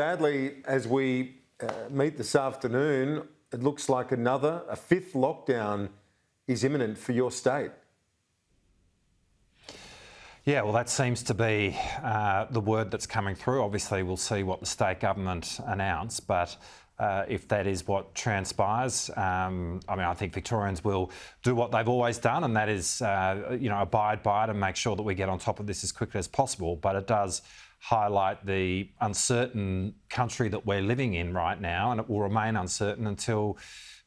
Sadly, as we meet this afternoon, it looks like a fifth lockdown is imminent for your state. Yeah, well, that seems to be the word that's coming through. Obviously, we'll see what the state government announce, but if that is what transpires, I think Victorians will do what they've always done, and that is, abide by it and make sure that we get on top of this as quickly as possible. But it does highlight the uncertain country that we're living in right now, and it will remain uncertain until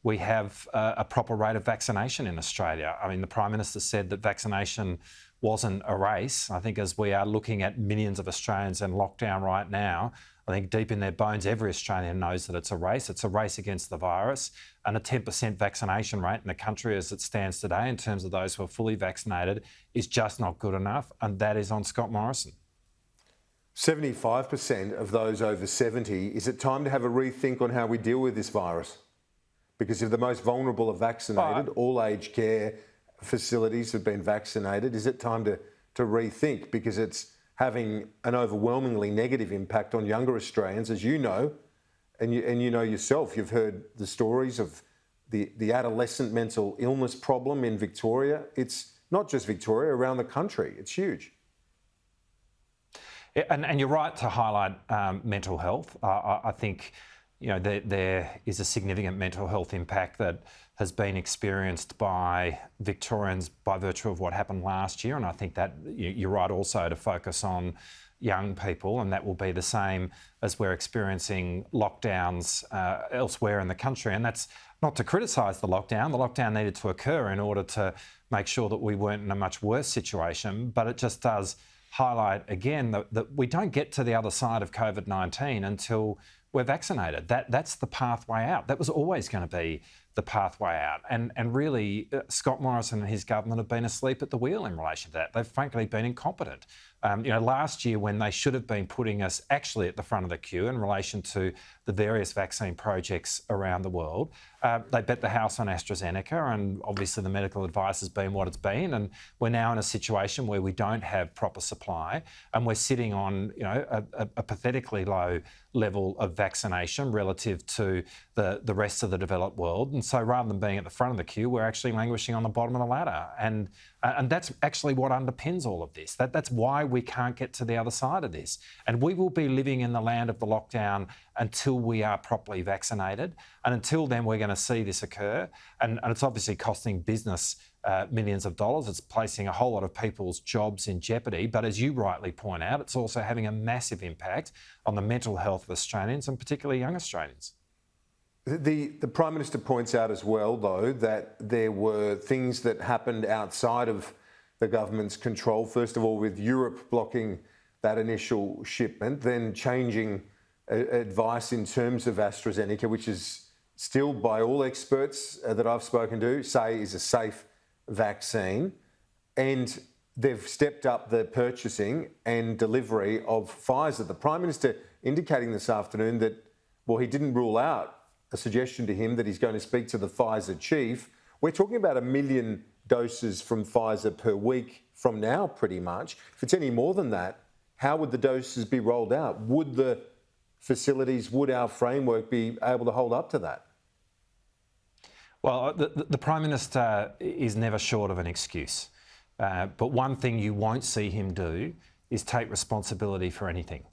we have a proper rate of vaccination in Australia. I mean, the Prime Minister said that vaccination wasn't a race. I think as we are looking at millions of Australians in lockdown right now, I think deep in their bones, every Australian knows that it's a race. It's a race against the virus, and a 10% vaccination rate in the country as it stands today in terms of those who are fully vaccinated is just not good enough, and that is on Scott Morrison. 75% of those over 70, is it time to have a rethink on how we deal with this virus? Because if the most vulnerable are vaccinated, all aged care facilities have been vaccinated, is it time to rethink? Because it's having an overwhelmingly negative impact on younger Australians, as you know, and you know yourself. You've heard the stories of the adolescent mental illness problem in Victoria. It's not just Victoria, around the country. It's huge. And you're right to highlight mental health. I think there is a significant mental health impact that has been experienced by Victorians by virtue of what happened last year, and I think that you're right also to focus on young people, and that will be the same as we're experiencing lockdowns elsewhere in the country. And that's not to criticise the lockdown. The lockdown needed to occur in order to make sure that we weren't in a much worse situation, but it just does highlight again that we don't get to the other side of COVID-19 until we're vaccinated. That's the pathway out. That was always going to be the pathway out. And really, Scott Morrison and his government have been asleep at the wheel in relation to that. They've frankly been incompetent. Last year, when they should have been putting us actually at the front of the queue in relation to the various vaccine projects around the world, they bet the house on AstraZeneca, and obviously the medical advice has been what it's been. And we're now in a situation where we don't have proper supply, and we're sitting on a pathetically low level of vaccination relative to the rest of the developed world. And so rather than being at the front of the queue, we're actually languishing on the bottom of the ladder. And that's actually what underpins all of this. That's why we can't get to the other side of this. And we will be living in the land of the lockdown until we are properly vaccinated. And until then, we're going to see this occur. And it's obviously costing business millions of dollars. It's placing a whole lot of people's jobs in jeopardy. But as you rightly point out, it's also having a massive impact on the mental health of Australians, and particularly young Australians. The Prime Minister points out as well, though, that there were things that happened outside of the government's control. First of all, with Europe blocking that initial shipment, then changing advice in terms of AstraZeneca, which is still, by all experts that I've spoken to, say is a safe vaccine. And they've stepped up the purchasing and delivery of Pfizer. The Prime Minister indicating this afternoon that, well, he didn't rule out a suggestion to him that he's going to speak to the Pfizer chief. We're talking about 1 million doses from Pfizer per week from now, pretty much. If it's any more than that, how would the doses be rolled out? Would the facilities, would our framework be able to hold up to that? Well, the Prime Minister is never short of an excuse. But one thing you won't see him do is take responsibility for anything.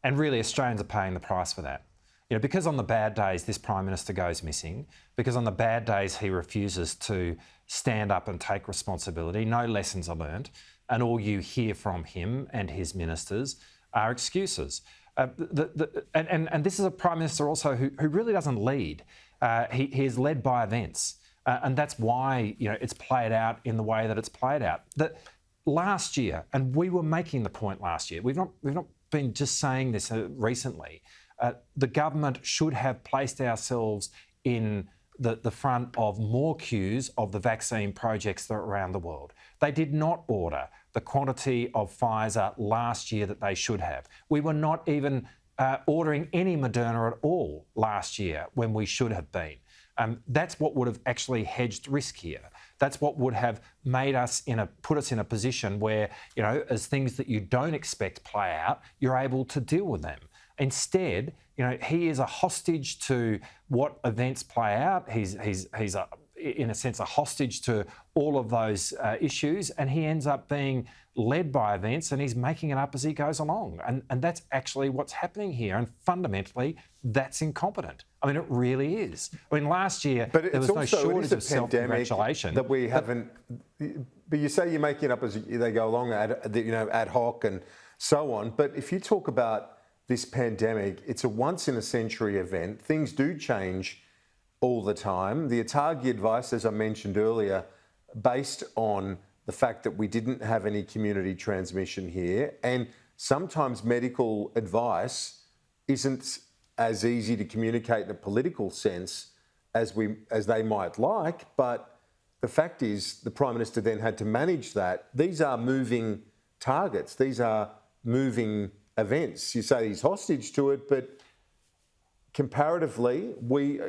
And really, Australians are paying the price for that. Because on the bad days, this Prime Minister goes missing, because on the bad days, he refuses to stand up and take responsibility, no lessons are learned, and all you hear from him and his ministers are excuses. And this is a Prime Minister also who really doesn't lead. He is led by events. And that's why it's played out in the way that it's played out. That last year, and we were making the point last year, we've not been just saying this recently, the government should have placed ourselves in the front of more queues of the vaccine projects that are around the world. They did not order the quantity of Pfizer last year that they should have. We were not even ordering any Moderna at all last year when we should have been. That's what would have actually hedged risk here. That's what would have made us put us in a position where, as things that you don't expect play out, you're able to deal with them. Instead, he is a hostage to what events play out. He's in a sense, a hostage to all of those issues, and he ends up being led by events, and he's making it up as he goes along. And that's actually what's happening here. And fundamentally, that's incompetent. I mean, it really is. I mean, last year, there was no shortage of self-congratulation. That we haven't... But you say you're making it up as they go along, ad hoc and so on. But if you talk about this pandemic, it's a once-in-a-century event. Things do change all the time. The ATAGI advice, as I mentioned earlier, based on the fact that we didn't have any community transmission here, and sometimes medical advice isn't as easy to communicate in a political sense as they might like, but the fact is the Prime Minister then had to manage that. These are moving targets. These are moving events. You say he's hostage to it, but comparatively, we're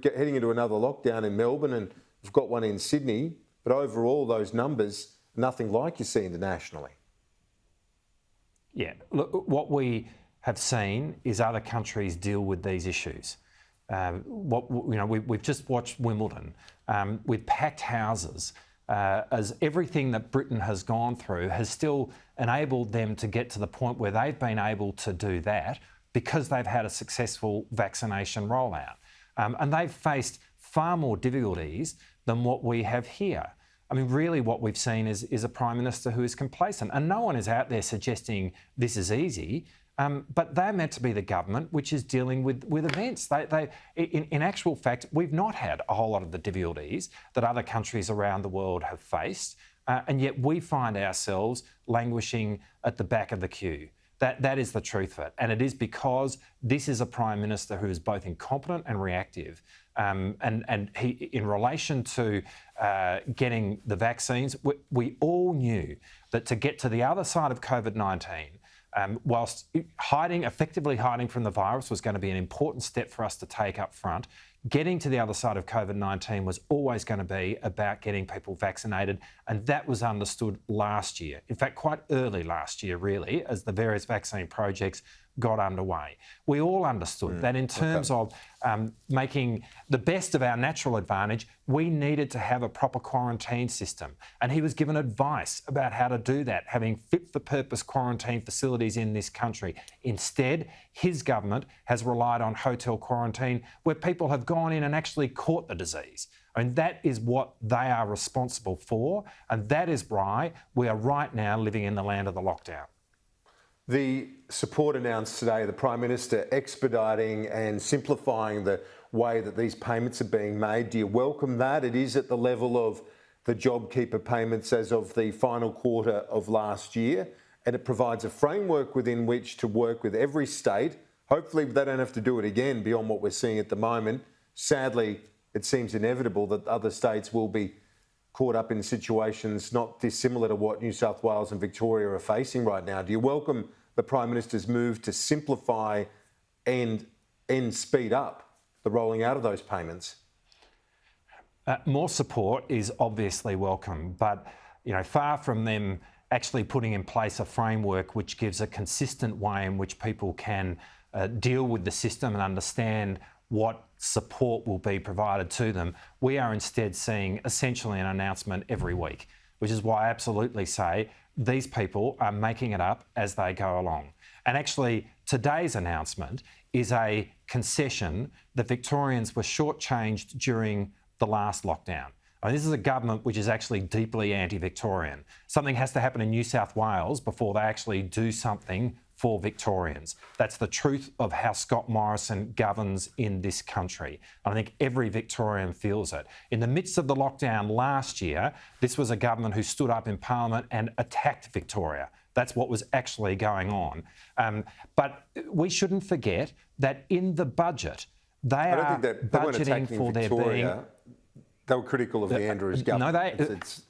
heading into another lockdown in Melbourne, and we've got one in Sydney. But overall, those numbers, nothing like you see internationally. Yeah, look, what we have seen is other countries deal with these issues. We've just watched Wimbledon with packed houses, as everything that Britain has gone through has still enabled them to get to the point where they've been able to do that because they've had a successful vaccination rollout. And they've faced far more difficulties than what we have here. I mean, really what we've seen is a Prime Minister who is complacent. And no one is out there suggesting this is easy, but they're meant to be the government which is dealing with events. In actual fact, we've not had a whole lot of the difficulties that other countries around the world have faced, and yet we find ourselves languishing at the back of the queue. That is the truth of it. And it is because this is a Prime Minister who is both incompetent and reactive. And he, in relation to getting the vaccines, we all knew that to get to the other side of COVID-19, whilst effectively hiding from the virus was going to be an important step for us to take up front, getting to the other side of COVID-19 was always going to be about getting people vaccinated, and that was understood last year. In fact, quite early last year, really, as the various vaccine projects got underway. We all understood that in terms of making the best of our natural advantage, we needed to have a proper quarantine system. And he was given advice about how to do that, having fit-for-purpose quarantine facilities in this country. Instead, his government has relied on hotel quarantine, where people have gone in and actually caught the disease. I mean, that is what they are responsible for, and that is why we are right now living in the land of the lockdown. The support announced today, the Prime Minister expediting and simplifying the way that these payments are being made. Do you welcome that? It is at the level of the JobKeeper payments as of the final quarter of last year, and it provides a framework within which to work with every state. Hopefully they don't have to do it again beyond what we're seeing at the moment. Sadly, it seems inevitable that other states will be caught up in situations not dissimilar to what New South Wales and Victoria are facing right now. Do you welcome the Prime Minister's move to simplify and speed up the rolling out of those payments? More support is obviously welcome, but far from them actually putting in place a framework which gives a consistent way in which people can deal with the system and understand what support will be provided to them, we are instead seeing essentially an announcement every week, which is why I absolutely say these people are making it up as they go along. And actually, today's announcement is a concession that Victorians were shortchanged during the last lockdown. I mean, this is a government which is actually deeply anti-Victorian. Something has to happen in New South Wales before they actually do something for Victorians. That's the truth of how Scott Morrison governs in this country. I think every Victorian feels it. In the midst of the lockdown last year, this was a government who stood up in Parliament and attacked Victoria. That's what was actually going on. But we shouldn't forget that in the budget, they are budgeting for there being... They were critical of the Andrews government. No, there's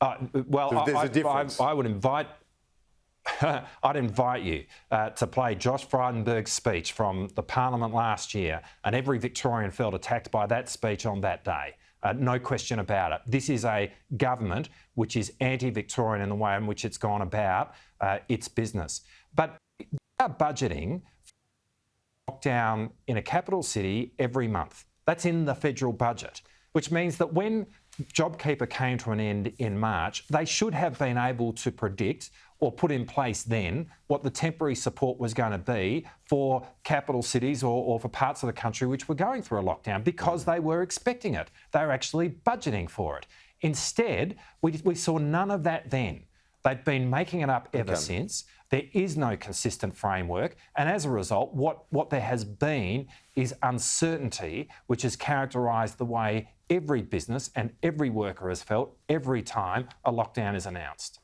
a difference. I would invite... I'd invite you to play Josh Frydenberg's speech from the Parliament last year, and every Victorian felt attacked by that speech on that day. No question about it. This is a government which is anti-Victorian in the way in which it's gone about its business. But they are budgeting lockdown in a capital city every month. That's in the federal budget, which means that when JobKeeper came to an end in March, they should have been able to predict or put in place then what the temporary support was going to be for capital cities or for parts of the country which were going through a lockdown, because they were expecting it. They were actually budgeting for it. Instead, we saw none of that then. They've been making it up ever since. There is no consistent framework. And as a result, what there has been is uncertainty, which has characterised the way every business and every worker has felt every time a lockdown is announced.